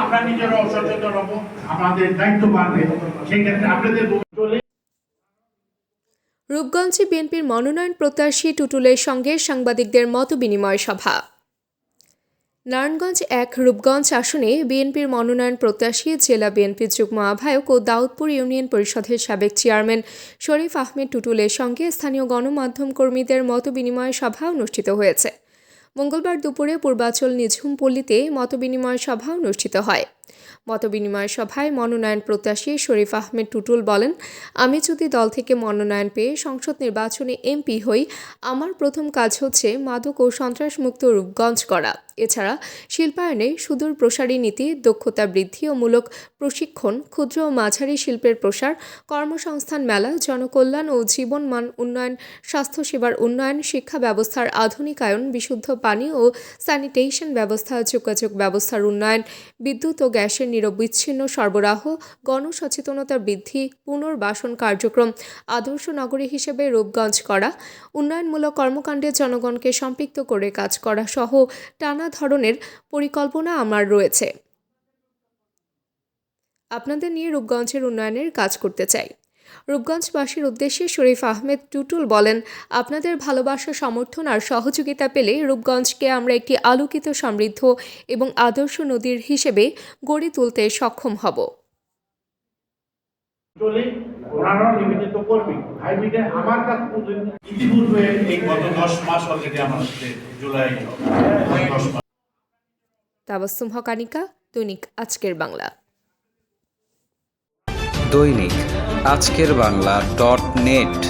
আমরা নিজেরাও সচেতন হব, আমাদের দায়িত্ব বাড়বে, সেক্ষেত্রে আপনাদের রূপগঞ্জে বিএনপির মনোনয়ন প্রত্যাশী টুটুলের সঙ্গে সাংবাদিকদের মতবিনিময় সভা। নারায়ণগঞ্জ ১ রূপগঞ্জ আসনে বিএনপির মনোনয়ন প্রত্যাশী জেলা বিএনপির যুগ্ম আহ্বায়ক ও দাউদপুর ইউনিয়ন পরিষদের সাবেক চেয়ারম্যান শরীফ আহমেদ টুটুলের সঙ্গে স্থানীয় গণমাধ্যম কর্মীদের মতবিনিময় সভা অনুষ্ঠিত হয়েছে। মঙ্গলবার দুপুরে পূর্বাচল নিঝুম পল্লীতে মতবিনিময় সভা অনুষ্ঠিত হয়। মতবিনিময় সভায় মনোনয়ন প্রত্যাশী শরীফ আহমেদ টুটুল বলেন, আমি যদি দল থেকে মনোনয়ন পেয়ে সংসদ নির্বাচনে এমপি হই, আমার প্রথম কাজ হচ্ছে মাদক ও সন্ত্রাসমুক্ত রূপগঞ্জ করা। এছাড়া শিল্পায়নে সুদূর প্রসারী নীতি, দক্ষতা বৃদ্ধি ও মূলক প্রশিক্ষণ, ক্ষুদ্র ও মাঝারি শিল্পের প্রসার, কর্মসংস্থান মেলা, জনকল্যাণ ও জীবনমান উন্নয়ন, স্বাস্থ্যসেবার উন্নয়ন, শিক্ষা ব্যবস্থার আধুনিকায়ন, বিশুদ্ধ পানি ও স্যানিটেশন ব্যবস্থা, যোগাযোগ ব্যবস্থার উন্নয়ন, বিদ্যুৎ ও গ্যাসের নিরবিচ্ছিন্ন সরবরাহ, গণসচেতনতা বৃদ্ধি, পুনর্বাসন কার্যক্রম আদর্শ নগরী হিসেবে রূপগঞ্জ করা, উন্নয়নমূলক কর্মকাণ্ডে জনগণকে সম্পৃক্ত করে কাজ করা সহ নানা ধরনের পরিকল্পনা আমার রয়েছে। আপনাদের নিয়ে রূপগঞ্জের উন্নয়নের কাজ করতে চাই। রূপগঞ্জবাসীর উদ্দেশ্যে শরীফ আহমেদ টুটুল বলেন, আপনাদের ভালোবাসা, সমর্থন আর সহযোগিতা পেলে রূপগঞ্জকে আমরা একটি আলোকিত, সমৃদ্ধ এবং আদর্শ নদীর হিসেবে গড়ে তুলতে সক্ষম হব। তাবাসসুম হক আনিকা, দৈনিক আজকের বাংলা। দৈনিক আজকের বাংলা .net